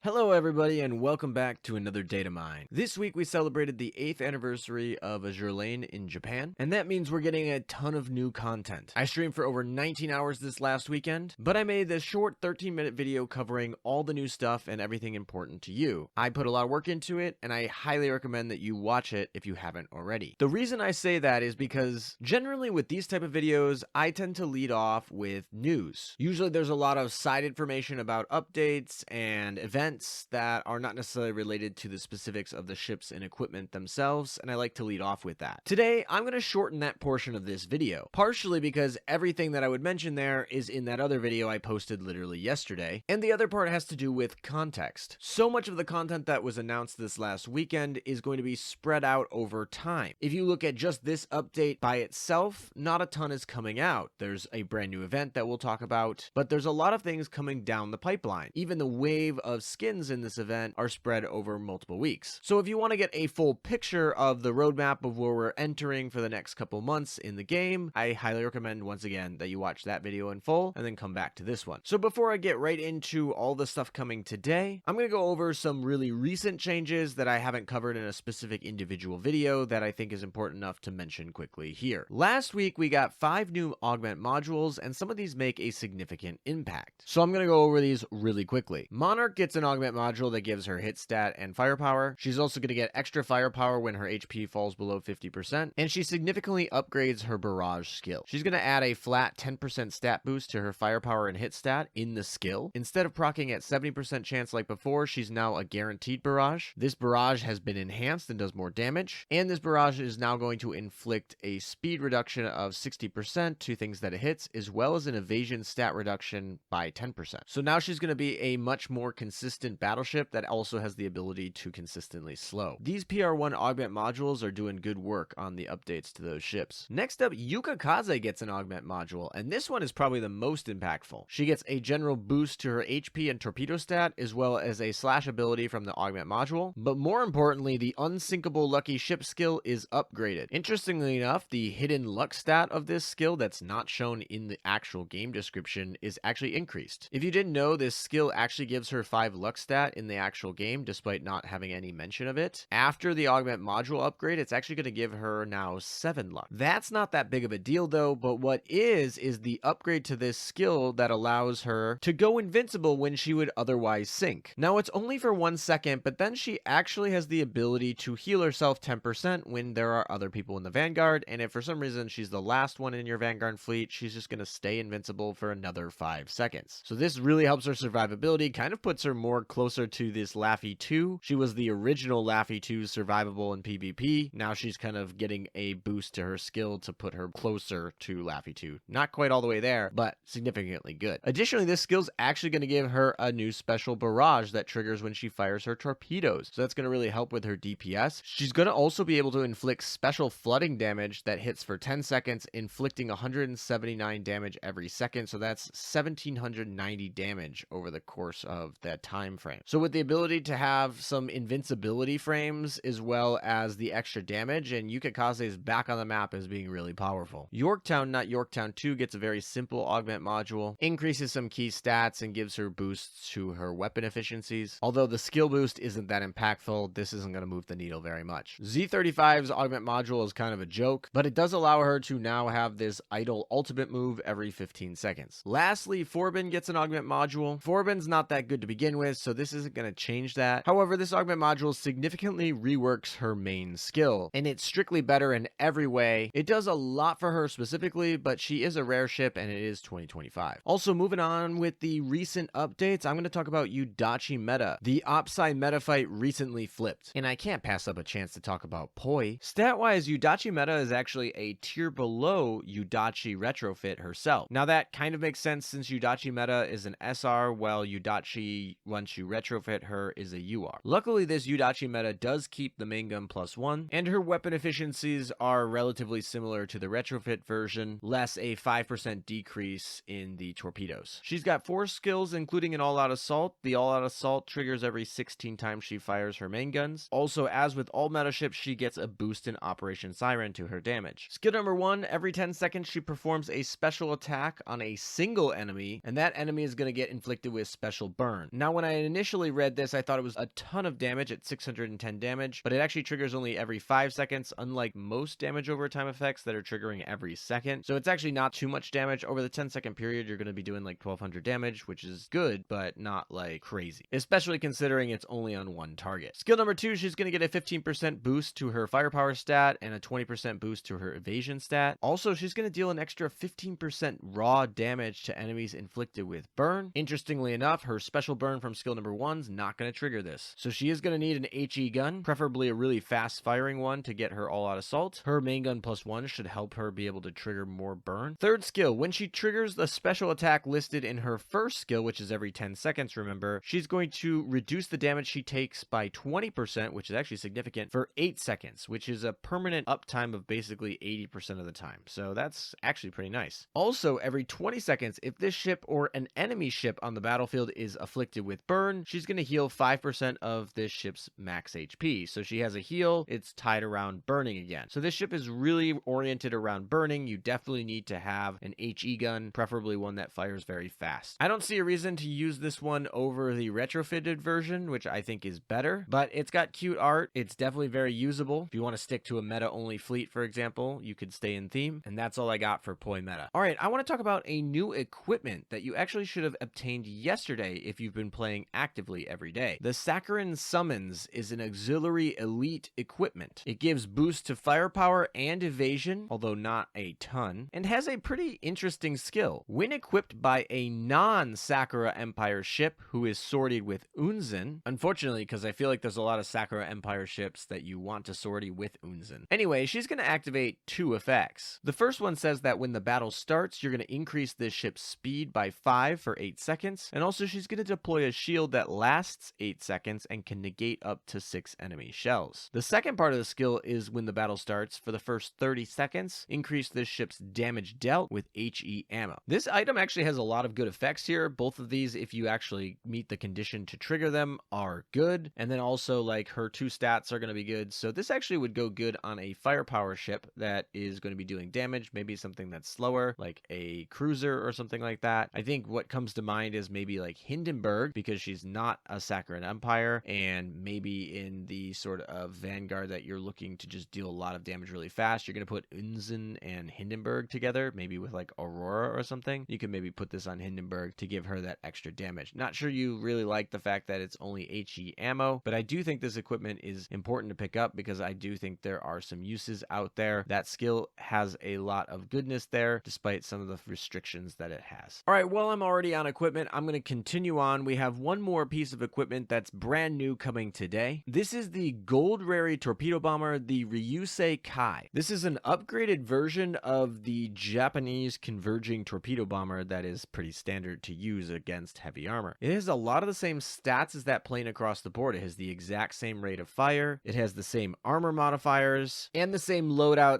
Hello everybody and welcome back to another Data Mine. This week we celebrated the 8th anniversary of Azur Lane in Japan, and that means we're getting a ton of new content. I streamed for over 19 hours this last weekend, but I made this short 13-minute video covering all the new stuff and everything important to you. I put a lot of work into it, and I highly recommend that you watch it if you haven't already. The reason I say that is because generally with these type of videos, I tend to lead off with news. Usually there's a lot of side information about updates and events that are not necessarily related to the specifics of the ships and equipment themselves, and I like to lead off with that. Today, I'm going to shorten that portion of this video, partially because everything that I would mention there is in that other video I posted literally yesterday, and the other part has to do with context. So much of the content that was announced this last weekend is going to be spread out over time. If you look at just this update by itself, not a ton is coming out. There's a brand new event that we'll talk about, but there's a lot of things coming down the pipeline. Even the wave of skins in this event are spread over multiple weeks. So if you want to get a full picture of the roadmap of where we're entering for the next couple months in the game, I highly recommend once again that you watch that video in full and then come back to this one. So before I get right into all the stuff coming today, I'm going to go over some really recent changes that I haven't covered in a specific individual video that I think is important enough to mention quickly here. Last week we got 5 new augment modules, and some of these make a significant impact. So I'm going to go over these really quickly. Monarch gets an augment module that gives her hit stat and firepower. She's also going to get extra firepower when her HP falls below 50%, and she significantly upgrades her barrage skill. She's going to add a flat 10% stat boost to her firepower and hit stat in the skill. Instead of proccing at 70% chance like before, she's now a guaranteed barrage. This barrage has been enhanced and does more damage, and this barrage is now going to inflict a speed reduction of 60% to things that it hits, as well as an evasion stat reduction by 10%. So now she's going to be a much more consistent battleship that also has the ability to consistently slow. These PR1 augment modules are doing good work on the updates to those ships. Next up, Karsel gets an augment module, and this one is probably the most impactful. She gets a general boost to her HP and torpedo stat, as well as a slash ability from the augment module, but more importantly, the unsinkable lucky ship skill is upgraded. Interestingly enough, the hidden luck stat of this skill that's not shown in the actual game description is actually increased. If you didn't know, this skill actually gives her 5 luck stat in the actual game, despite not having any mention of it. After the augment module upgrade, it's actually going to give her now 7 luck. That's not that big of a deal though, but what is the upgrade to this skill that allows her to go invincible when she would otherwise sink. Now it's only for 1 second, but then she actually has the ability to heal herself 10% when there are other people in the vanguard, and if for some reason she's the last one in your vanguard fleet, she's just going to stay invincible for another 5 seconds. So this really helps her survivability, kind of puts her more closer to this Laffy 2. She was the original Laffy 2 survivable in PvP. Now she's kind of getting a boost to her skill to put her closer to Laffy 2. Not quite all the way there, but significantly good. Additionally, this skill's actually going to give her a new special barrage that triggers when she fires her torpedoes. So that's going to really help with her DPS. She's going to also be able to inflict special flooding damage that hits for 10 seconds, inflicting 179 damage every second. So that's 1790 damage over the course of that time frame. So with the ability to have some invincibility frames as well as the extra damage, and Karsel is back on the map as being really powerful. Yorktown, not Yorktown 2, gets a very simple augment module, increases some key stats and gives her boosts to her weapon efficiencies. Although the skill boost isn't that impactful, this isn't going to move the needle very much. Z35's augment module is kind of a joke, but it does allow her to now have this idle ultimate move every 15 seconds. Lastly, Forbin gets an augment module. Forbin's not that good to begin with, so this isn't going to change that. However, this augment module significantly reworks her main skill, and it's strictly better in every way. It does a lot for her specifically, but she is a rare ship and it is 2025. Also, moving on with the recent updates, I'm going to talk about Yuudachi META. The Opsai meta fight recently flipped, and I can't pass up a chance to talk about Poi. Stat-wise, Yuudachi META is actually a tier below Yuudachi Retrofit herself. Now that kind of makes sense since Yuudachi META is an SR, while Yuudachi, once you retrofit her, is a UR. Luckily, this Yuudachi META does keep the main gun +1, and her weapon efficiencies are relatively similar to the retrofit version, less a 5% decrease in the torpedoes. She's got 4 skills, including an all-out assault. The all-out assault triggers every 16 times she fires her main guns. Also, as with all meta ships, she gets a boost in Operation Siren to her damage. Skill number 1, every 10 seconds she performs a special attack on a single enemy, and that enemy is going to get inflicted with special burn. Now, when I initially read this, I thought it was a ton of damage at 610 damage, but it actually triggers only every 5 seconds, unlike most damage over time effects that are triggering every second. So it's actually not too much damage. Over the 10-second period, you're going to be doing like 1200 damage, which is good, but not like crazy, especially considering it's only on one target. Skill number 2, she's going to get a 15% boost to her firepower stat and a 20% boost to her evasion stat. Also, she's going to deal an extra 15% raw damage to enemies inflicted with burn. Interestingly enough, her special burn from skill number 1's not going to trigger this. So she is going to need an HE gun, preferably a really fast firing one to get her all out assault. Her main gun +1 should help her be able to trigger more burn. Third skill, when she triggers the special attack listed in her first skill, which is every 10 seconds, remember, she's going to reduce the damage she takes by 20%, which is actually significant, for 8 seconds, which is a permanent uptime of basically 80% of the time. So that's actually pretty nice. Also, every 20 seconds, if this ship or an enemy ship on the battlefield is afflicted with burn, she's going to heal 5% of this ship's max HP. So she has a heal, it's tied around burning again. So this ship is really oriented around burning. You definitely need to have an HE gun, preferably one that fires very fast. I don't see a reason to use this one over the retrofitted version, which I think is better, but it's got cute art. It's definitely very usable. If you want to stick to a meta-only fleet, for example, you could stay in theme, and that's all I got for Poi Meta. All right, I want to talk about a new equipment that you actually should have obtained yesterday if you've been playing actively every day. The Saccharine Summons is an auxiliary elite equipment. It gives boost to firepower and evasion, although not a ton, and has a pretty interesting skill. When equipped by a non-Sakura Empire ship who is sortied with Unzen, unfortunately, because I feel like there's a lot of Sakura Empire ships that you want to sortie with Unzen. Anyway, she's going to activate 2 effects. The first one says that when the battle starts, you're going to increase this ship's speed by 5 for 8 seconds, and also she's going to deploy a shield that lasts 8 seconds and can negate up to 6 enemy shells. The second part of the skill is when the battle starts, for the first 30 seconds, increase this ship's damage dealt with HE ammo. This item actually has a lot of good effects here. Both of these, if you actually meet the condition to trigger them, are good, and then also like her 2 stats are going to be good. So this actually would go good on a firepower ship that is going to be doing damage, maybe something that's slower like a cruiser or something like that. I think what comes to mind is maybe like Hindenburg, because she's not a Saccharine Empire, and maybe in the sort of vanguard that you're looking to just deal a lot of damage really fast, you're going to put Unzen and Hindenburg together, maybe with like Aurora or something. You can maybe put this on Hindenburg to give her that extra damage. Not sure you really like the fact that it's only HE ammo, but I do think this equipment is important to pick up because I do think there are some uses out there. That skill has a lot of goodness there, despite some of the restrictions that it has. All right, well, I'm already on equipment. I'm going to continue on. We have one more piece of equipment that's brand new coming today. This is the Gold Rary Torpedo Bomber, the Ryusei Kai. This is an upgraded version of the Japanese converging torpedo bomber that is pretty standard to use against heavy armor. It has a lot of the same stats as that plane across the board. It has the exact same rate of fire, it has the same armor modifiers, and the same loadout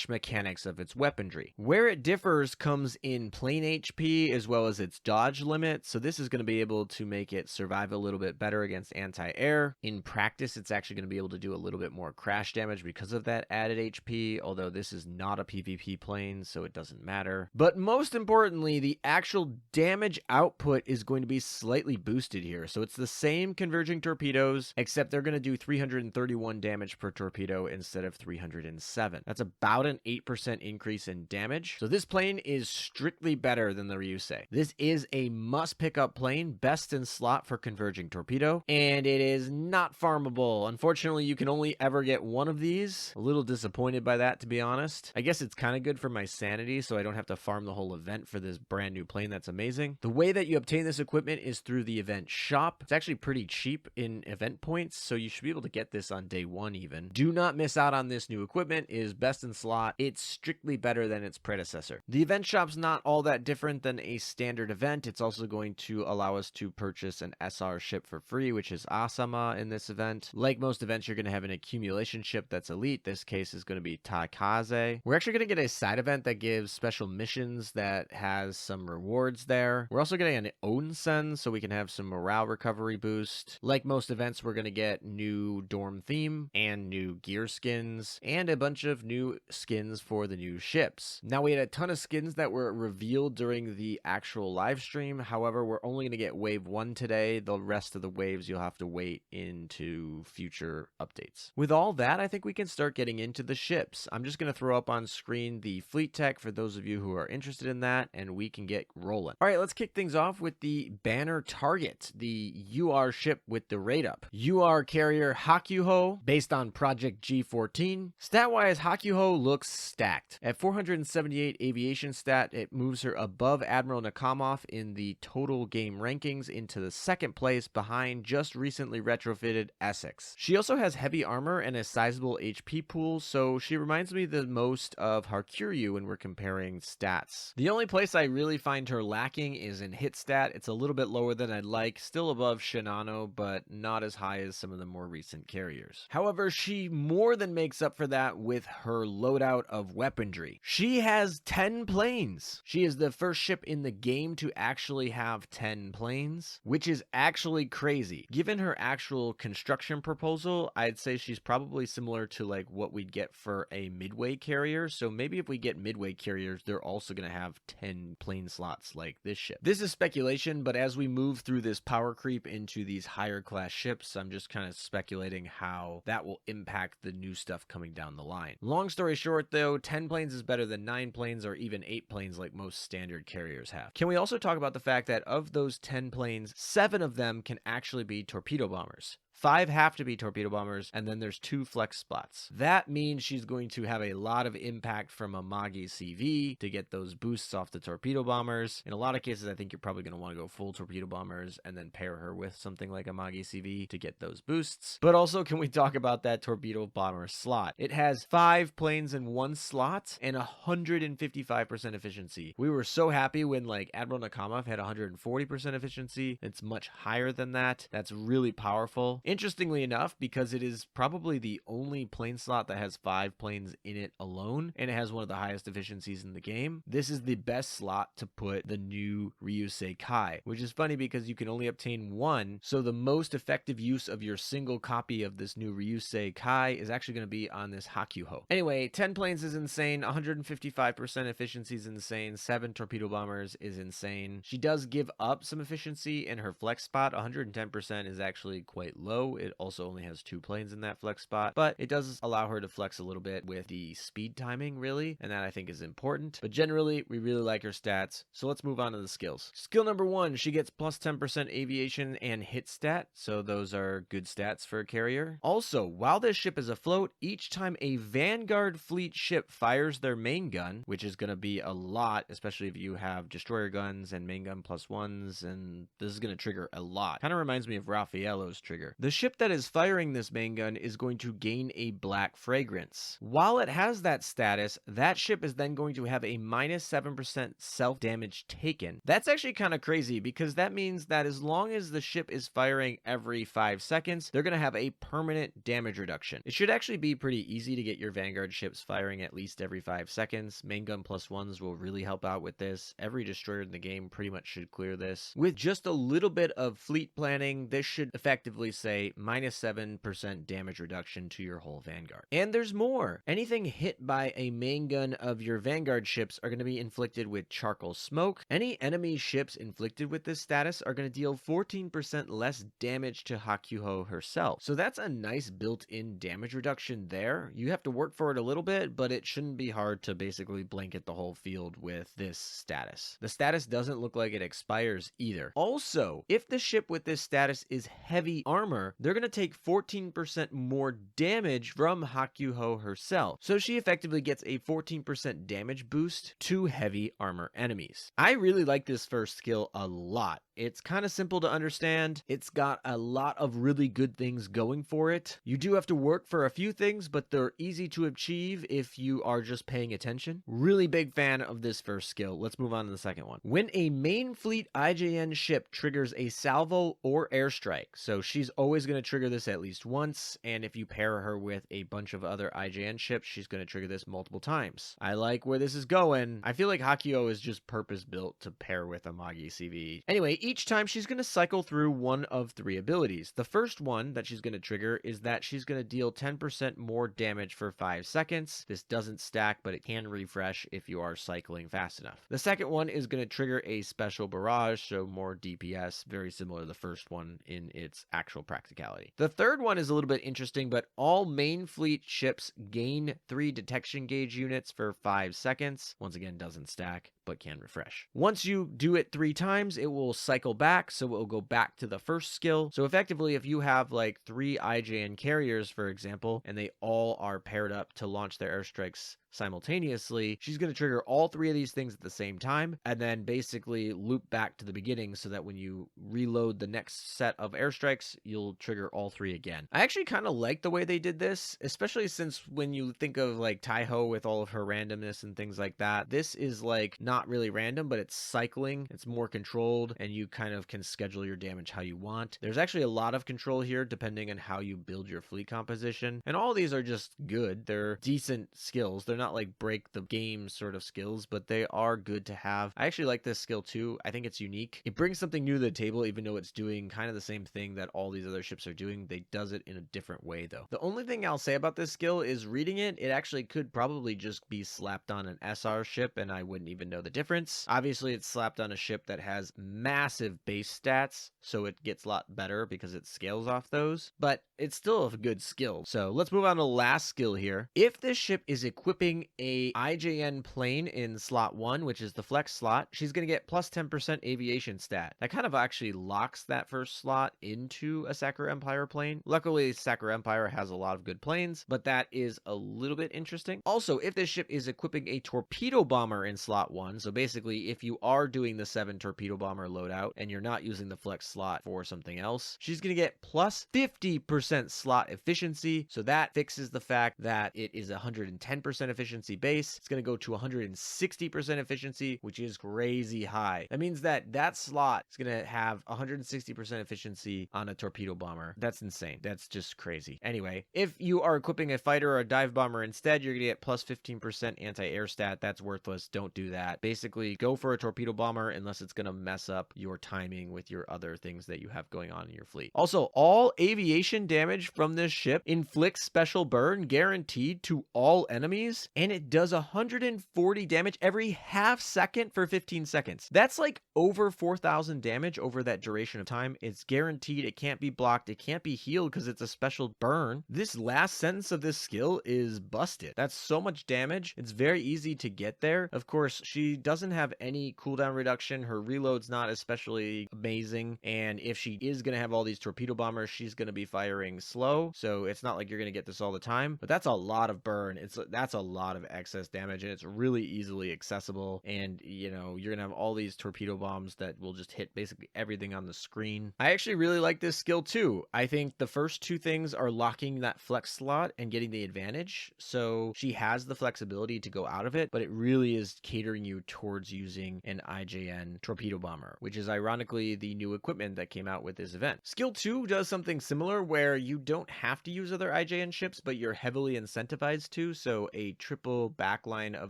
/ mechanics of its weaponry. Where it differs comes in plane HP as well as its dodge limit, so this is going to be able to make it survive a little bit better against anti-air. In practice, it's actually going to be able to do a little bit more crash damage because of that added HP, although this is not a PvP plane, so it doesn't matter. But most importantly, the actual damage output is going to be slightly boosted here. So it's the same converging torpedoes, except they're going to do 331 damage per torpedo instead of 307. That's about an 8% increase in damage. So this plane is strictly better than the Ryusei. This is a must pick up plane, best in slot for converging torpedo, and it is not farmable. Unfortunately, you can only ever get one of these. A little disappointed by that, to be honest. I guess it's kind of good for my sanity, so I don't have to farm the whole event for this brand new plane that's amazing. The way that you obtain this equipment is through the event shop. It's actually pretty cheap in event points, so you should be able to get this on day 1 even. Do not miss out on this new equipment. It is best in slot. It's strictly better than its predecessor. The event shop's not all that different than a standard event. It's also going to allow us to purchase an SR ship for free, which is Asama in this event. Like most events, you're going to have an accumulation ship that's elite. This case is going to be Taekaze. We're actually going to get a side event that gives special missions that has some rewards there. We're also getting an onsen, so we can have some morale recovery boost. Like most events, we're going to get new dorm theme and new gear skins and a bunch of new skins for the new ships. Now, we had a ton of skins that were revealed during the actual live stream. However, we're only going to get wave 1 done today. The rest of the waves you'll have to wait into future updates. With all that, I think we can start getting into the ships. I'm just going to throw up on screen the fleet tech for those of you who are interested in that, and we can get rolling. All right, let's kick things off with the banner target, the UR ship with the rate up. UR carrier Hakuhou, based on Project G14. Stat-wise, Hakuhou looks stacked. At 478 aviation stat, it moves her above Admiral Nakamov in the total game rankings into the second place behind just recently retrofitted Essex. She also has heavy armor and a sizable HP pool, so she reminds me the most of Hakuhou when we're comparing stats. The only place I really find her lacking is in hit stat. It's a little bit lower than I'd like, still above Shinano, but not as high as some of the more recent carriers. However, she more than makes up for that with her loadout of weaponry. She has 10 planes. She is the first ship in the game to actually have 10 planes, which is actually crazy. Given her actual construction proposal, I'd say she's probably similar to like what we'd get for a midway carrier. So maybe if we get midway carriers, they're also going to have 10 plane slots like this ship. This is speculation, but as we move through this power creep into these higher class ships, I'm just kind of speculating how that will impact the new stuff coming down the line. Long story short though, 10 planes is better than 9 planes or even 8 planes like most standard carriers have. Can we also talk about the fact that of those 10 planes, 7 of them can actually be torpedo bombers? 5 have to be torpedo bombers, and then there's 2 flex spots. That means she's going to have a lot of impact from Amagi CV to get those boosts off the torpedo bombers. In a lot of cases, I think you're probably going to want to go full torpedo bombers and then pair her with something like Amagi CV to get those boosts. But also, can we talk about that torpedo bomber slot? It has 5 planes in 1 slot and 155% efficiency. We were so happy when like Admiral Nakamov had 140% efficiency. It's much higher than that. That's really powerful. Interestingly enough, because it is probably the only plane slot that has 5 planes in it alone, and it has one of the highest efficiencies in the game, this is the best slot to put the new Ryusei Kai, which is funny because you can only obtain 1, so the most effective use of your single copy of this new Ryusei Kai is actually going to be on this Hakuhou. Anyway, 10 planes is insane, 155% efficiency is insane, 7 torpedo bombers is insane. She does give up some efficiency in her flex spot. 110% is actually quite low. It also only has 2 planes in that flex spot, but it does allow her to flex a little bit with the speed timing, really, and that I think is important. But generally, we really like her stats, so let's move on to the skills. Skill number 1, she gets plus 10% aviation and hit stat, so those are good stats for a carrier. Also, while this ship is afloat, each time a Vanguard fleet ship fires their main gun, which is going to be a lot, especially if you have destroyer guns and main gun plus 1s, and this is going to trigger a lot. Kind of reminds me of Raffaello's trigger. The ship that is firing this main gun is going to gain a black fragrance. While it has that status, that ship is then going to have a minus 7% self-damage taken. That's actually kind of crazy because that means that as long as the ship is firing every 5 seconds, they're going to have a permanent damage reduction. It should actually be pretty easy to get your Vanguard ships firing at least every 5 seconds. Main gun plus 1s will really help out with this. Every destroyer in the game pretty much should clear this. With just a little bit of fleet planning, this should effectively say minus 7% damage reduction to your whole Vanguard. And there's more. Anything hit by a main gun of your Vanguard ships are going to be inflicted with charcoal smoke. Any enemy ships inflicted with this status are going to deal 14% less damage to Hakuhou herself. So that's a nice built-in damage reduction there. You have to work for it a little bit, but it shouldn't be hard to basically blanket the whole field with this status. The status doesn't look like it expires either. Also, if the ship with this status is heavy armor, they're going to take 14% more damage from Hakuhou herself. So she effectively gets a 14% damage boost to heavy armor enemies. I really like this first skill a lot. It's kind of simple to understand. It's got a lot of really good things going for it. You do have to work for a few things, but they're easy to achieve if you are just paying attention. Really big fan of this first skill. Let's move on to the second one. When a main fleet IJN ship triggers a salvo or airstrike, so she's always going to trigger this at least once, and if you pair her with a bunch of other IJN ships, she's going to trigger this multiple times. I like where this is going. I feel like Hakuhou is just purpose built to pair with Amagi CV. Anyway, each time she's going to cycle through one of 3 abilities. The first one that she's going to trigger is that she's going to deal 10% more damage for 5 seconds. This doesn't stack, but it can refresh if you are cycling fast enough. The second one is going to trigger a special barrage, so more DPS, very similar to the first one in its actual practicality. The third one is a little bit interesting, but all main fleet ships gain 3 detection gauge units for 5 seconds. Once again, doesn't stack, but can refresh. Once you do it 3 times, it will cycle back, so it will go back to the first skill. So effectively, if you have like 3 IJN carriers, for example, and they all are paired up to launch their airstrikes simultaneously, she's going to trigger all 3 of these things at the same time and then basically loop back to the beginning so that when you reload the next set of airstrikes, you'll trigger all 3 again. I actually kind of like the way they did this, especially since when you think of like Taekaze with all of her randomness and things like that, this is like not really random, but it's cycling, it's more controlled, and you kind of can schedule your damage how you want. There's actually a lot of control here depending on how you build your fleet composition, and all these are just good. They're decent skills. They're not like break the game sort of skills, but they are good to have. I actually like this skill too. I think it's unique. It brings something new to the table, even though it's doing kind of the same thing that all these other ships are doing. They does it in a different way though. The only thing I'll say about this skill is reading it, it actually could probably just be slapped on an SR ship and I wouldn't even know the difference. Obviously it's slapped on a ship that has massive base stats, so it gets a lot better because it scales off those, but it's still a good skill. So let's move on to the last skill here. If this ship is equipping a IJN plane in slot 1, which is the flex slot, she's going to get plus 10% aviation stat. That kind of actually locks that first slot into a Sakura Empire plane. Luckily, Sakura Empire has a lot of good planes, but that is a little bit interesting. Also, if this ship is equipping a torpedo bomber in slot 1, so basically if you are doing the 7 torpedo bomber loadout and you're not using the flex slot for something else, she's going to get plus 50% slot efficiency. So that fixes the fact that it is 110% efficiency base. It's going to go to 160% efficiency, which is crazy high. That means that that slot is going to have 160% efficiency on a torpedo bomber. That's insane. That's just crazy. Anyway, if you are equipping a fighter or a dive bomber instead, you're going to get plus 15% anti-air stat. That's worthless. Don't do that. Basically, go for a torpedo bomber unless it's going to mess up your timing with your other things that you have going on in your fleet. Also, all aviation damage from this ship inflicts special burn guaranteed to all enemies, and it does 140 damage every half second for 15 seconds. That's like over 4,000 damage over that duration of time. It's guaranteed. It can't be blocked. It can't be healed because it's a special burn. This last sentence of this skill is busted. That's so much damage. It's very easy to get there. Of course, she doesn't have any cooldown reduction. Her reload's not especially amazing, and if she is going to have all these torpedo bombers, she's going to be firing slow, so it's not like you're going to get this all the time, but that's a lot of burn. That's a lot of excess damage, and it's really easily accessible, and you know, you're going to have all these torpedo bombs that will just hit basically everything on the screen. I actually really like this skill too. I think the first 2 things are locking that flex slot and getting the advantage, so she has the flexibility to go out of it, but it really is catering you towards using an IJN torpedo bomber, which is ironically the new equipment that came out with this event. Skill 2 does something similar where you don't have to use other IJN ships, but you're heavily incentivized to, so a triple backline of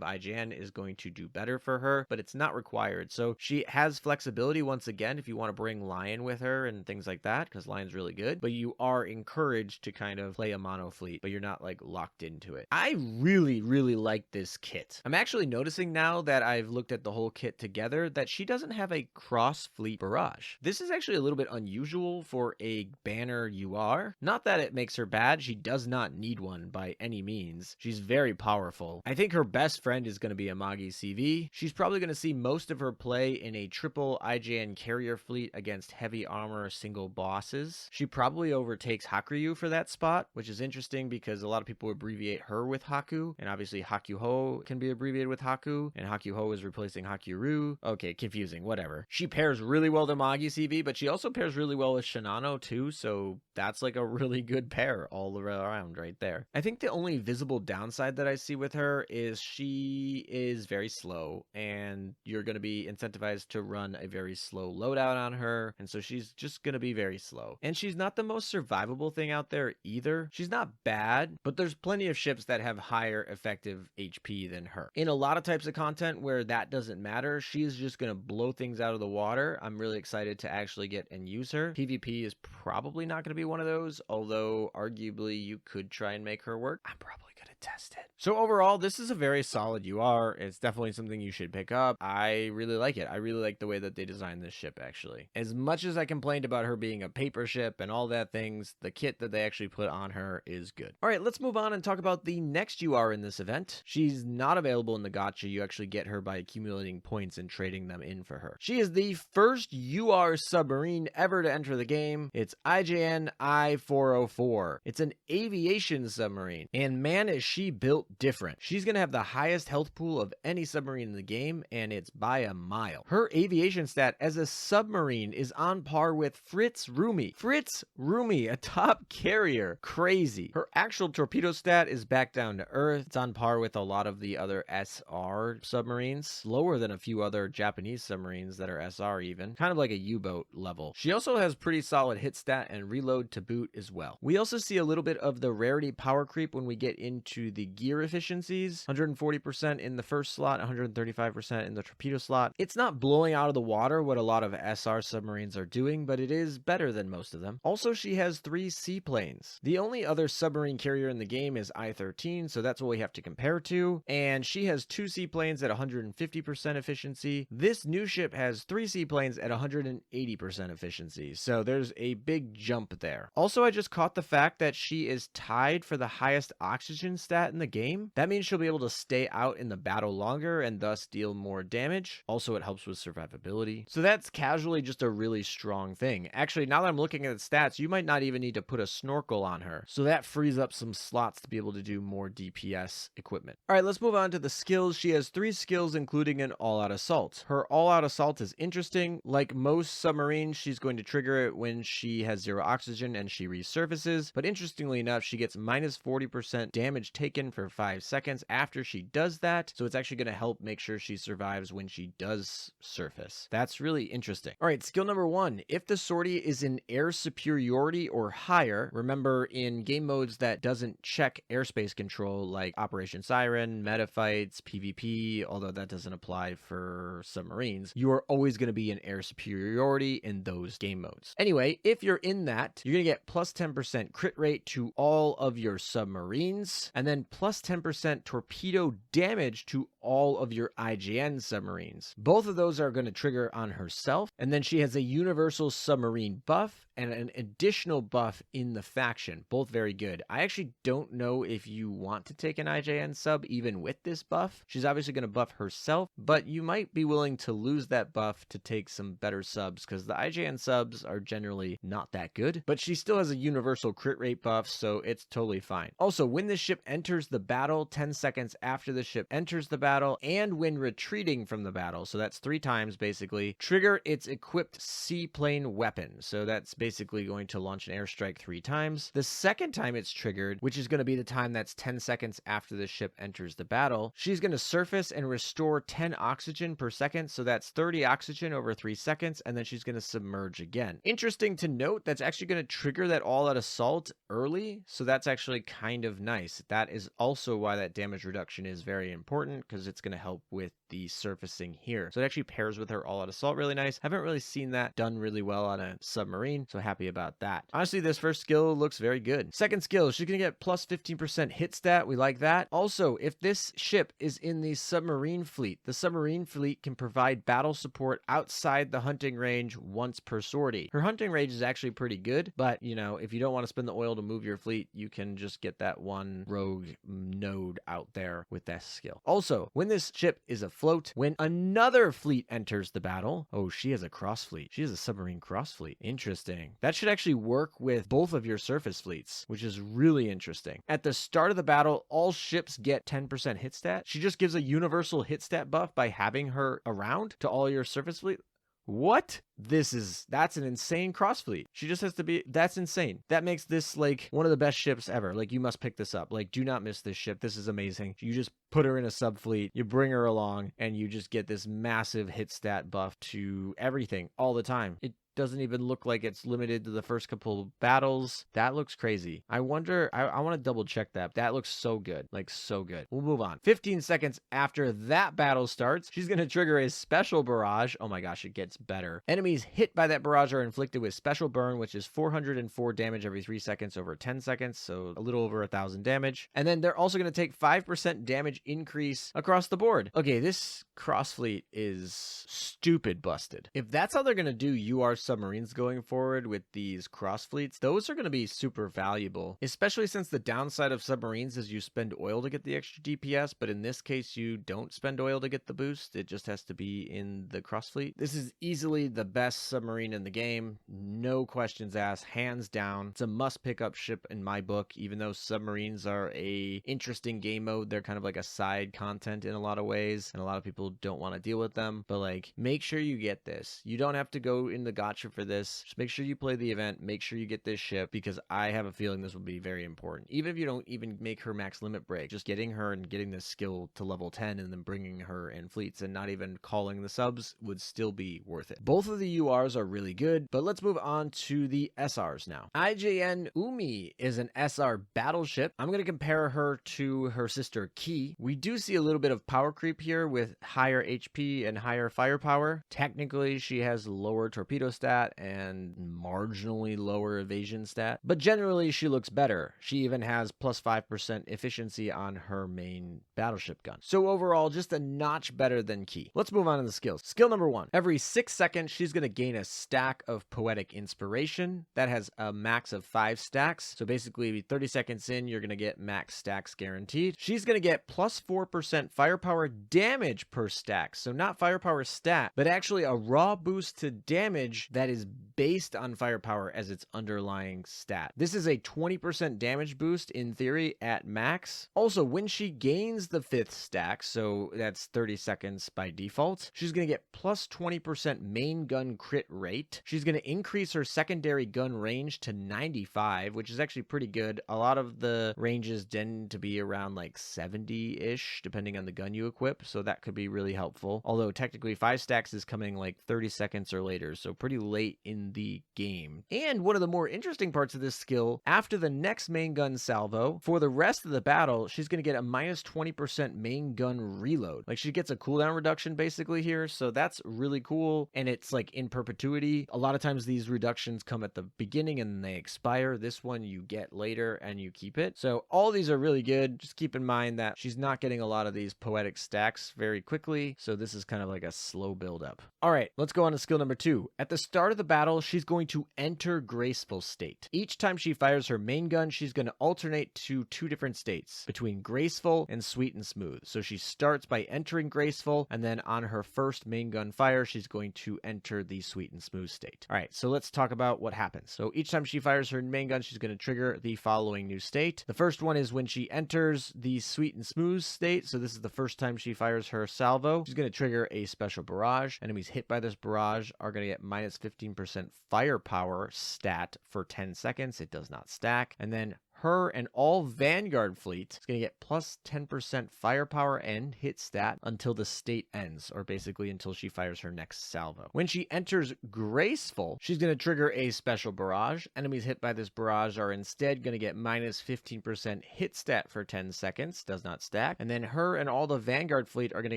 IJN is going to do better for her, but it's not required. So she has flexibility once again if you want to bring Lion with her and things like that, because Lion's really good, but you are encouraged to kind of play a mono fleet, but you're not like locked into it. I really like this kit. I'm actually noticing now that I've looked at the whole kit together that she doesn't have a cross fleet barrage. This is actually a little bit unusual for a banner UR. Not that it makes her bad. She does not need one by any means. She's very powerful. I think her best friend is going to be Amagi CV. She's probably going to see most of her play in a triple IJN carrier fleet against heavy armor single bosses. She probably overtakes Hakuhou for that spot, which is interesting because a lot of people abbreviate her with Haku, and obviously Hakuhou can be abbreviated with Haku, and Hakuhou is replacing Hakuru. Okay, confusing, whatever. She pairs really well to Amagi CV, but she also pairs really well with Shinano too, so that's like a really good pair all around right there. I think the only visible downside that I see see with her is she is very slow, and you're going to be incentivized to run a very slow loadout on her, and so she's just going to be very slow. And she's not the most survivable thing out there either. She's not bad, but there's plenty of ships that have higher effective HP than her. In a lot of types of content where that doesn't matter, she's just going to blow things out of the water. I'm really excited to actually get and use her. PvP is probably not going to be one of those, although arguably you could try and make her work. I'm probably going to test it. So overall, this is a very solid UR. It's definitely something you should pick up. I really like it. I really like the way that they designed this ship, actually. As much as I complained about her being a paper ship and all that things, the kit that they actually put on her is good. All right, let's move on and talk about the next UR in this event. She's not available in the gacha. You actually get her by accumulating points and trading them in for her. She is the first UR submarine ever to enter the game. It's IJN I-404. It's an aviation submarine, and man, is she built different. She's gonna have the highest health pool of any submarine in the game, and it's by a mile. Her aviation stat as a submarine is on par with Fritz Rumi. Fritz Rumi, a top carrier. Crazy. Her actual torpedo stat is back down to earth. It's on par with a lot of the other SR submarines. Lower than a few other Japanese submarines that are SR even. Kind of like a U-boat level. She also has pretty solid hit stat and reload to boot as well. We also see a little bit of the rarity power creep when we get into the gear efficiencies. 140% in the first slot, 135% in the torpedo slot. It's not blowing out of the water what a lot of SR submarines are doing, but it is better than most of them. Also, she has 3 seaplanes. The only other submarine carrier in the game is I-13, so that's what we have to compare to. And she has 2 seaplanes at 150% efficiency. This new ship has 3 seaplanes at 180% efficiency, so there's a big jump there. Also, I just caught the fact that she is tied for the highest oxygen stat in the game. That means she'll be able to stay out in the battle longer and thus deal more damage. Also, it helps with survivability. So that's casually just a really strong thing. Actually, now that I'm looking at the stats, you might not even need to put a snorkel on her. So that frees up some slots to be able to do more DPS equipment. All right, let's move on to the skills. She has 3 skills, including an all-out assault. Her all-out assault is interesting. Like most submarines, she's going to trigger it when she has 0 oxygen and she resurfaces. But interestingly enough, she gets minus 40% damage taken for 5 seconds after she does that. So it's actually going to help make sure she survives when she does surface. That's really interesting. All right, skill number 1. If the sortie is in air superiority or higher, remember in game modes that doesn't check airspace control like Operation Siren, meta fights, PvP, although that doesn't apply for submarines, you are always going to be in air superiority in those game modes. Anyway, if you're in that, you're going to get plus 10% crit rate to all of your submarines, and then plus 10% torpedo damage to all of your IGN submarines. Both of those are going to trigger on herself, and then she has a universal submarine buff and an additional buff in the faction. Both very good. I actually don't know if you want to take an IJN sub even with this buff. She's obviously going to buff herself, but you might be willing to lose that buff to take some better subs, because the IJN subs are generally not that good, but she still has a universal crit rate buff, so it's totally fine. Also, when the ship enters the battle, 10 seconds after the ship enters the battle, and when retreating from the battle, so that's 3 times basically, trigger its equipped seaplane weapon. So that's basically going to launch an airstrike 3 times. The second time it's triggered, which is going to be the time that's 10 seconds after the ship enters the battle, she's going to surface and restore 10 oxygen per second, so that's 30 oxygen over 3 seconds, and then she's going to submerge again. Interesting to note, that's actually going to trigger that all-out assault early, so that's actually kind of nice. That is also why that damage reduction is very important, because it's going to help with the surfacing here. So it actually pairs with her all-out assault really nice. Haven't really seen that done really well on a submarine, so happy about that. Honestly, this first skill looks very good. Second skill, she's going to get plus 15% hit stat. We like that. Also, if this ship is in the submarine fleet, the submarine fleet can provide battle support outside the hunting range once per sortie. Her hunting range is actually pretty good, but you know, if you don't want to spend the oil to move your fleet, you can just get that one rogue node out there with that skill. Also, when this ship is afloat, when another fleet enters the battle, oh, she has a cross fleet. She has a submarine cross fleet. Interesting. That should actually work with both of your surface fleets, which is really interesting. At the start of the battle, all ships get 10% hit stat. She just gives a universal hit stat buff by having her around to all your surface fleet. What? That's an insane cross fleet. She just has to be, that's insane. That makes this like one of the best ships ever. Like, you must pick this up. Like, do not miss this ship. This is amazing. You just put her in a sub fleet, you bring her along, and you just get this massive hit stat buff to everything all the time. It doesn't even look like it's limited to the first couple battles. That looks crazy. I wonder, I want to double check that. That looks so good. Like, so good. We'll move on. 15 seconds after that battle starts, she's going to trigger a special barrage. Oh my gosh, it gets better. Enemies hit by that barrage are inflicted with special burn, which is 404 damage every 3 seconds over 10 seconds. So a little over 1,000 damage. And then they're also going to take 5% damage increase across the board. Okay, this cross fleet is stupid busted. If that's how they're going to do UR submarines going forward with these cross fleets, those are going to be super valuable, especially since the downside of submarines is you spend oil to get the extra DPS, but in this case you don't spend oil to get the boost. It just has to be in the cross fleet. This is easily the best submarine in the game, no questions asked, hands down. It's a must pick up ship in my book. Even though submarines are a interesting game mode, they're kind of like a side content in a lot of ways, and a lot of people don't want to deal with them, but like, make sure you get this. You don't have to go in the gacha for this. Just make sure you play the event, make sure you get this ship, because I have a feeling this will be very important. Even if you don't even make her max limit break, just getting her and getting this skill to level 10 and then bringing her in fleets and not even calling the subs would still be worth it. Both of the URs are really good, but let's move on to the SRs now. IJN Oumi is an SR battleship. I'm going to compare her to her sister Ki. We do see a little bit of power creep here with higher HP and higher firepower. Technically, she has lower torpedo stat and marginally lower evasion stat, but generally she looks better. She even has plus 5% efficiency on her main battleship gun. So overall, just a notch better than Ki. Let's move on to the skills. Skill number 1. Every 6 seconds, she's going to gain a stack of poetic inspiration. That has a max of 5 stacks. So basically 30 seconds in, you're going to get max stacks guaranteed. She's going to get plus 4% firepower damage per stack. So not firepower stat, but actually a raw boost to damage that is based on firepower as its underlying stat. This is a 20% damage boost in theory at max. Also, when she gains the 5th stack, so that's 30 seconds by default, she's going to get plus 20% main gun crit rate. She's going to increase her secondary gun range to 95, which is actually pretty good. A lot of the ranges tend to be around like 70-ish, depending on the gun you equip, so that could be really helpful. Although technically 5 stacks is coming like 30 seconds or later, so pretty late in the game. And one of the more interesting parts of this skill, after the next main gun salvo, for the rest of the battle, she's going to get a minus 20% main gun reload. Like, she gets a cooldown reduction basically here, so that's really cool, and it's like in perpetuity. A lot of times these reductions come at the beginning and then they expire. This one you get later and you keep it. So all these are really good. Just keep in mind that she's not getting a lot of these poetic stacks very quickly, so this is kind of like a slow build up. All right, let's go on to skill number 2. At the start of the battle, she's going to enter graceful state. Each time she fires her main gun, she's going to alternate to 2 different states between graceful and sweet and smooth. So she starts by entering graceful, and then on her first main gun fire, she's going to enter the sweet and smooth state. All right, so let's talk about what happens. So each time she fires her main gun, she's going to trigger the following new state. The first one is when she enters the sweet and smooth state. So this is the first time she fires her salvo. She's going to trigger a special barrage. Enemies hit by this barrage are going to get minus 15% firepower stat for 10 seconds. It does not stack. And then her and all Vanguard fleet is going to get plus 10% firepower and hit stat until the state ends, or basically until she fires her next salvo. When she enters graceful, she's going to trigger a special barrage. Enemies hit by this barrage are instead going to get minus 15% hit stat for 10 seconds, does not stack. And then her and all the Vanguard fleet are going to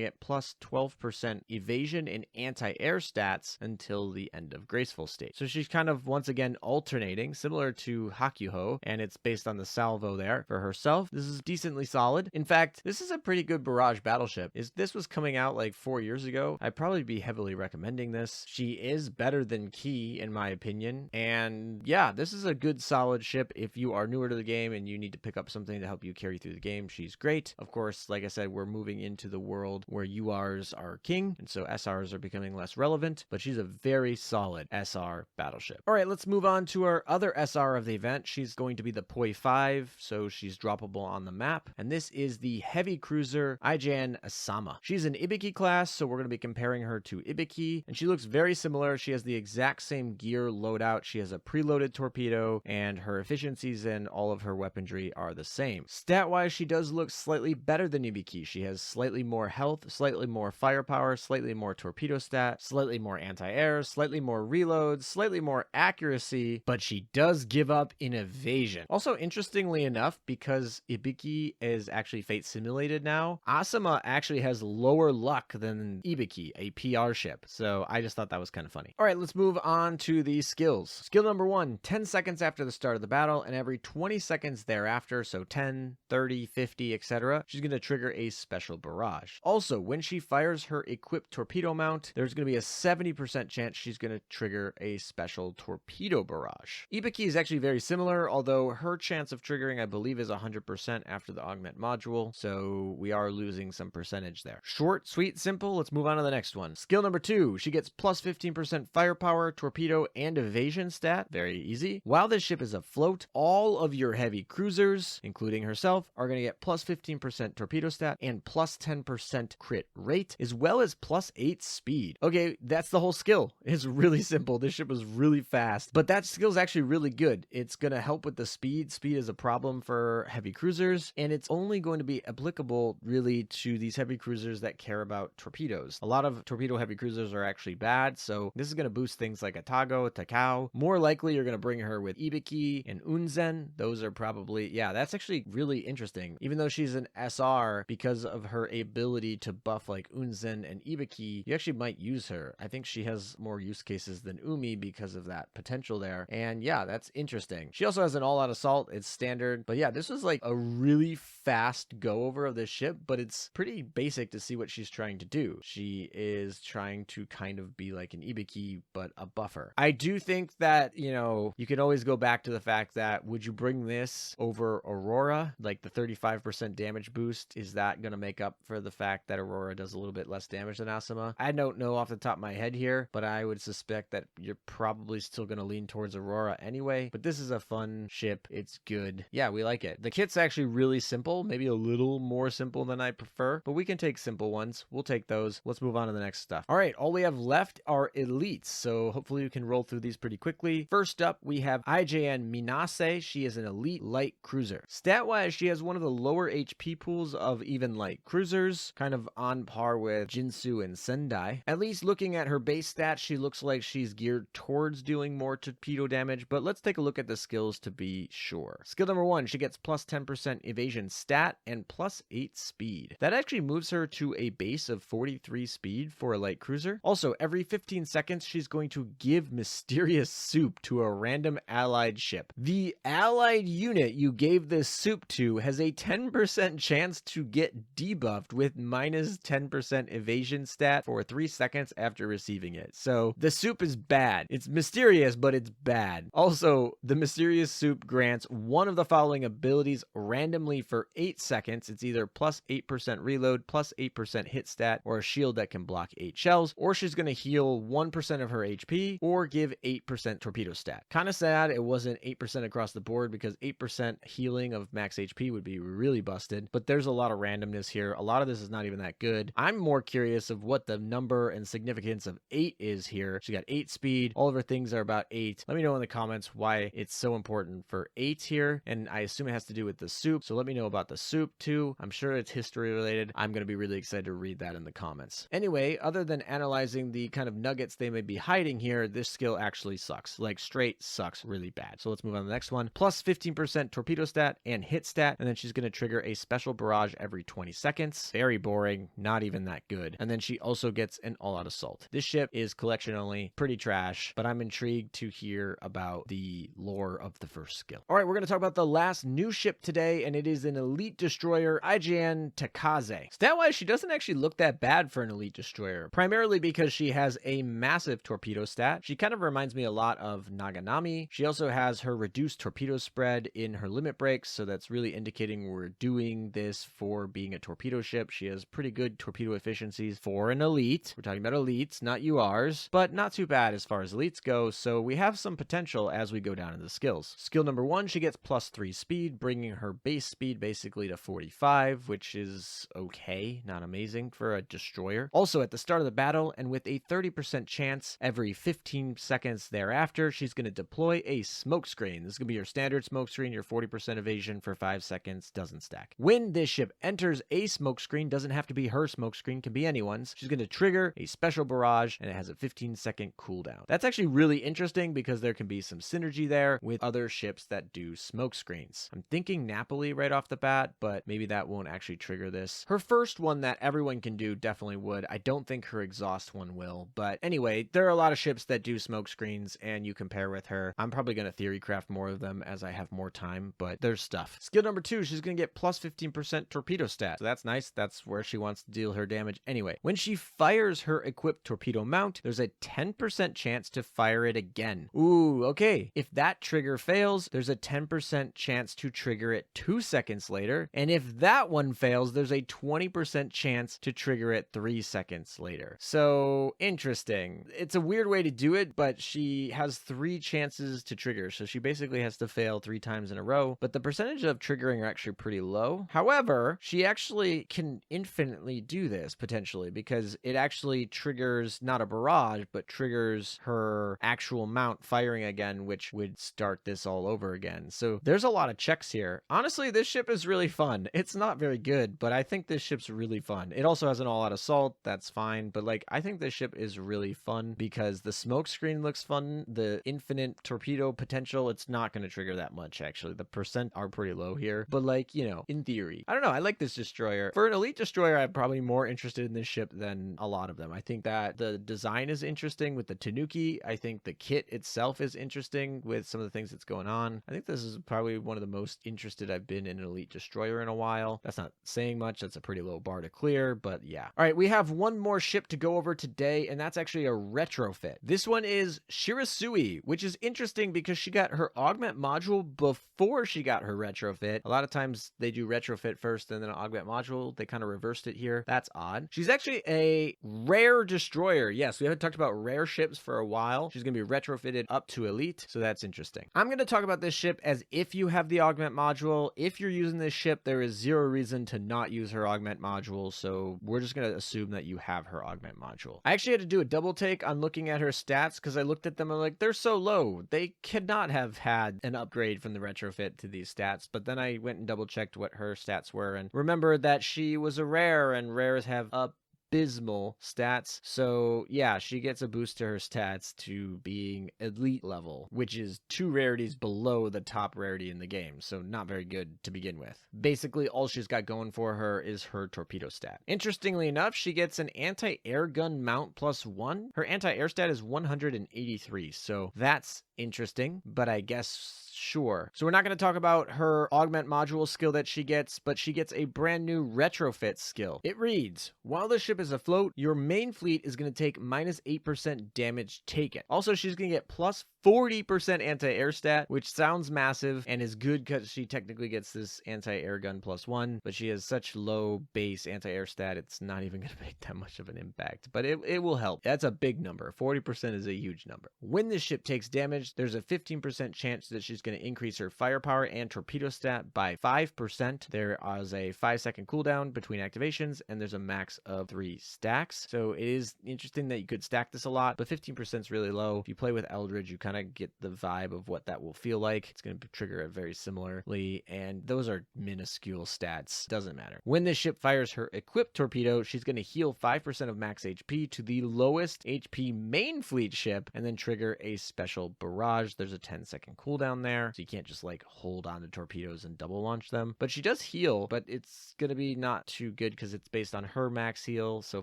get plus 12% evasion and anti-air stats until the end of graceful state. So she's kind of once again alternating, similar to Hakuhou, and it's based on the salvo there. For herself, this is decently solid. In fact, this is a pretty good barrage battleship. If this was coming out like 4 years ago, I'd probably be heavily recommending this. She is better than Ki, in my opinion. And yeah, this is a good solid ship if you are newer to the game and you need to pick up something to help you carry through the game. She's great. Of course, like I said, we're moving into the world where URs are king, and so SRs are becoming less relevant, but she's a very solid SR battleship. All right, let's move on to our other SR of the event. She's going to be the Poi 25, so she's droppable on the map. And this is the heavy cruiser IJN Asama. She's an Ibiki class, so we're going to be comparing her to Ibiki, and she looks very similar. She has the exact same gear loadout. She has a preloaded torpedo, and her efficiencies and all of her weaponry are the same. Stat-wise, she does look slightly better than Ibiki. She has slightly more health, slightly more firepower, slightly more torpedo stat, slightly more anti-air, slightly more reloads, slightly more accuracy, but she does give up in evasion. Also, interestingly enough, because Ibiki is actually fate simulated now, Asama actually has lower luck than Ibiki, a PR ship. So I just thought that was kind of funny. All right, let's move on to the skills. Skill number 1, 10 seconds after the start of the battle and every 20 seconds thereafter, so 10, 30, 50, etc., she's going to trigger a special barrage. Also, when she fires her equipped torpedo mount, there's going to be a 70% chance she's going to trigger a special torpedo barrage. Ibiki is actually very similar, although her chance of triggering, I believe, is 100% after the Augment module, so we are losing some percentage there. Short, sweet, simple. Let's move on to the next one. Skill number 2, she gets plus 15% firepower, torpedo, and evasion stat. Very easy. While this ship is afloat, all of your heavy cruisers, including herself, are going to get plus 15% torpedo stat and plus 10% crit rate, as well as plus 8 speed. Okay, that's the whole skill. It's really simple. This ship is really fast, but that skill is actually really good. It's going to help with the speed. Speed is a problem for heavy cruisers, and it's only going to be applicable really to these heavy cruisers that care about torpedoes. A lot of torpedo heavy cruisers are actually bad, so this is going to boost things like Atago, Takao. More likely, you're going to bring her with Ibiki and Unzen. Those are probably, yeah, that's actually really interesting. Even though she's an SR, because of her ability to buff like Unzen and Ibiki, you actually might use her. I think she has more use cases than Oumi because of that potential there. And yeah, that's interesting. She also has an all-out assault. It's standard. But yeah, this was like a really fast go-over of this ship, but it's pretty basic to see what she's trying to do. She is trying to kind of be like an Ibiki, but a buffer. I do think that, you know, you can always go back to the fact that would you bring this over Aurora? Like the 35% damage boost, is that going to make up for the fact that Aurora does a little bit less damage than Asama? I don't know off the top of my head here, but I would suspect that you're probably still going to lean towards Aurora anyway. But this is a fun ship. It's good. Yeah, we like it. The kit's actually really simple, maybe a little more simple than I prefer, but we can take simple ones. We'll take those. Let's move on to the next stuff. All right, all we have left are elites, so hopefully we can roll through these pretty quickly. First up, we have IJN Minase. She is an elite light cruiser. Stat-wise, she has one of the lower HP pools of even light cruisers, kind of on par with Jinsu and Sendai. At least looking at her base stats, she looks like she's geared towards doing more torpedo damage, but let's take a look at the skills to be sure. Skill number 1, she gets plus 10% evasion stat and plus 8 speed. That actually moves her to a base of 43 speed for a light cruiser. Also, every 15 seconds, she's going to give mysterious soup to a random allied ship. The allied unit you gave this soup to has a 10% chance to get debuffed with minus 10% evasion stat for 3 seconds after receiving it. So the soup is bad. It's mysterious, but it's bad. Also, the mysterious soup grants one of the following abilities randomly for 8 seconds. It's either plus 8% reload, plus 8% hit stat, or a shield that can block 8 shells, or she's going to heal 1% of her HP, or give 8% torpedo stat. Kind of sad it wasn't 8% across the board, because 8% healing of max HP would be really busted, but there's a lot of randomness here. A lot of this is not even that good. I'm more curious of what the number and significance of 8 is here. She got 8 speed. All of her things are about 8. Let me know in the comments why it's so important for 8 here, and I assume it has to do with the soup, so let me know about the soup too. I'm sure it's history related. I'm going to be really excited to read that in the comments. Anyway, other than analyzing the kind of nuggets they may be hiding here, this skill actually sucks. Like straight sucks really bad. So let's move on to the next one. Plus 15% torpedo stat and hit stat, and then she's going to trigger a special barrage every 20 seconds. Very boring, not even that good. And then she also gets an all-out assault. This ship is collection only, pretty trash, but I'm intrigued to hear about the lore of the first skill. All right, we're going to talk about the last new ship today, and it is an elite destroyer, IJN Taekaze. Stat-wise, she doesn't actually look that bad for an elite destroyer, primarily because she has a massive torpedo stat. She kind of reminds me a lot of Nagami. She also has her reduced torpedo spread in her limit breaks, so that's really indicating we're doing this for being a torpedo ship. She has pretty good torpedo efficiencies for an elite. We're talking about elites, not URs, but not too bad as far as elites go, so we have some potential as we go down into the skills. Skill number 1, she gets gets +3 speed, bringing her base speed basically to 45, which is okay, not amazing for a destroyer. Also, at the start of the battle, and with a 30% chance every 15 seconds thereafter, she's going to deploy a smokescreen. This is going to be your standard smokescreen, your 40% evasion for 5 seconds, doesn't stack. When this ship enters a smokescreen, doesn't have to be her smokescreen, can be anyone's, she's going to trigger a special barrage, and it has a 15-second cooldown. That's actually really interesting because there can be some synergy there with other ships that do smoke screens. I'm thinking Napoli right off the bat, but maybe that won't actually trigger this. Her first one that everyone can do definitely would. I don't think her exhaust one will, but anyway, there are a lot of ships that do smoke screens, and you compare with her. I'm probably going to theory craft more of them as I have more time, but there's stuff. Skill number 2, she's going to get plus 15% torpedo stat, so that's nice. That's where she wants to deal her damage anyway. When she fires her equipped torpedo mount, there's a 10% chance to fire it again. Ooh, okay. If that trigger fails, there's a 10% chance to trigger it 2 seconds later, and if that one fails, there's a 20% chance to trigger it 3 seconds later. So, interesting. It's a weird way to do it, but she has 3 chances to trigger, so she basically has to fail 3 times in a row, but the percentage of triggering are actually pretty low. However, she actually can infinitely do this, potentially, because it actually triggers not a barrage, but triggers her actual mount firing again, which would start this all over again. So there's a lot of checks here. Honestly, this ship is really fun. It's not very good, but I think this ship's really fun. It also has an all-out assault. That's fine, but like, I think this ship is really fun because the smoke screen looks fun. The infinite torpedo potential, it's not going to trigger that much, actually. The percent are pretty low here, but like, you know, in theory, I don't know. I like this destroyer. For an elite destroyer, I'm probably more interested in this ship than a lot of them. I think that the design is interesting with the Tanuki. I think the kit itself is interesting with some of the things that's going on. I think this is probably one of the most interested I've been in an elite destroyer in a while. That's not saying much. That's a pretty low bar to clear, but yeah. All right, we have one more ship to go over today, and that's actually a retrofit. This one is Shiratsuyu, which is interesting because she got her augment module before she got her retrofit. A lot of times they do retrofit first and then an augment module. They kind of reversed it here. That's odd. She's actually a rare destroyer. Yes, we haven't talked about rare ships for a while. She's going to be retrofitted up to elite, so that's interesting. I'm going to talk about this ship as if you have the augment module. If you're using this ship, there is zero reason to not use her augment module, so we're just going to assume that you have her augment module. I actually had to do a double take on looking at her stats because I looked at them and I'm like, they're so low. They could not have had an upgrade from the retrofit to these stats, but then I went and double checked what her stats were and remembered that she was a rare, and rares have abysmal stats. So yeah, she gets a boost to her stats to being elite level, which is 2 rarities below the top rarity in the game. So not very good to begin with. Basically, all she's got going for her is her torpedo stat. Interestingly enough, she gets an anti-air gun mount +1. Her anti-air stat is 183. So that's interesting, but I guess sure. So we're not going to talk about her augment module skill that she gets, but she gets a brand new retrofit skill. It reads, while the ship is afloat, your main fleet is going to take -8% damage taken. Also, she's going to get plus 40% anti-air stat, which sounds massive and is good because she technically gets this anti-air gun +1, but she has such low base anti-air stat, it's not even going to make that much of an impact, but it will help. That's a big number. 40% is a huge number. When this ship takes damage, there's a 15% chance that she's going to increase her firepower and torpedo stat by 5%. There is a 5-second cooldown between activations, and there's a max of 3 stacks. So it is interesting that you could stack this a lot, but 15% is really low. If you play with Eldridge, you kind of get the vibe of what that will feel like. It's going to trigger it very similarly, and those are minuscule stats. Doesn't matter. When this ship fires her equipped torpedo, she's going to heal 5% of max HP to the lowest HP main fleet ship, and then trigger a special barrage. There's a 10-second cooldown there, so you can't just like hold on to torpedoes and double launch them. But she does heal, but it's going to be not too good because it's based on her max heal. So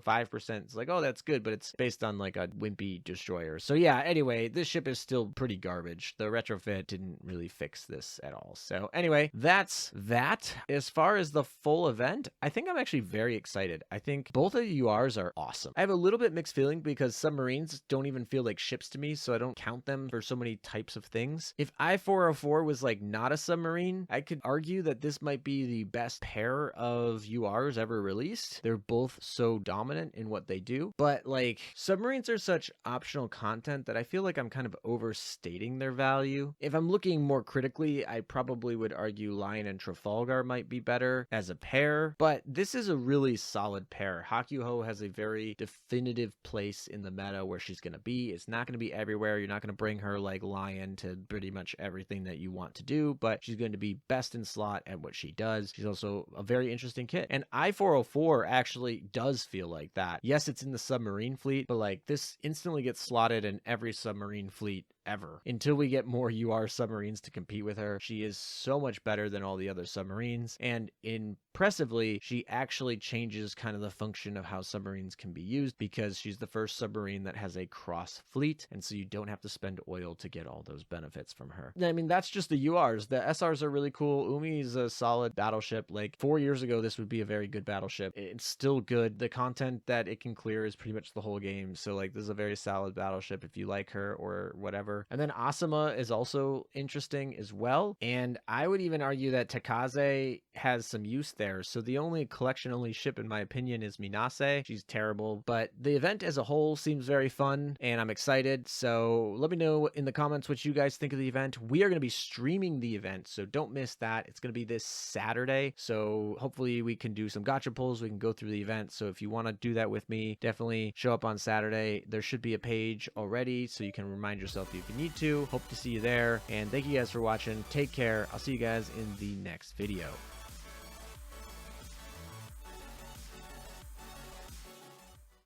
5% is like, oh, that's good, but it's based on like a wimpy destroyer. So yeah, anyway, this ship is still pretty garbage. The retrofit didn't really fix this at all. So anyway, that's that. As far as the full event, I think I'm actually very excited. I think both of the URs are awesome. I have a little bit mixed feeling because submarines don't even feel like ships to me, so I don't count them for so many types of things. If I-4 404 was like not a submarine, I could argue that this might be the best pair of URs ever released. They're both so dominant in what they do, but like submarines are such optional content that I feel like I'm kind of overstating their value. If I'm looking more critically, I probably would argue Lion and Trafalgar might be better as a pair, but this is a really solid pair. Hakuhou has a very definitive place in the meta where she's going to be. It's not going to be everywhere. You're not going to bring her like Lion to pretty much everything that you want to do, but she's going to be best in slot at what she does. She's also a very interesting kit, and I-404 actually does feel like that. Yes, it's in the submarine fleet, but like this instantly gets slotted in every submarine fleet ever until we get more UR submarines to compete with her. She is so much better than all the other submarines, and impressively, she actually changes kind of the function of how submarines can be used because she's the first submarine that has a cross fleet, and so you don't have to spend oil to get all those benefits from her. I mean, that's just the URs. The SRs are really cool. Oumi is a solid battleship. Like 4 years ago, this would be a very good battleship. It's still good. The content that it can clear is pretty much the whole game, so like this is a very solid battleship if you like her or whatever. And then Asama is also interesting as well. And I would even argue that Taekaze has some use there. So the only collection-only ship, in my opinion, is Minase. She's terrible. But the event as a whole seems very fun, and I'm excited. So let me know in the comments what you guys think of the event. We are going to be streaming the event, so don't miss that. It's going to be this Saturday. So hopefully we can do some gacha pulls. We can go through the event. So if you want to do that with me, definitely show up on Saturday. There should be a page already, so you can remind yourself if you need to. Hope to see you there, and thank you guys for watching. Take care. I'll see you guys in the next video.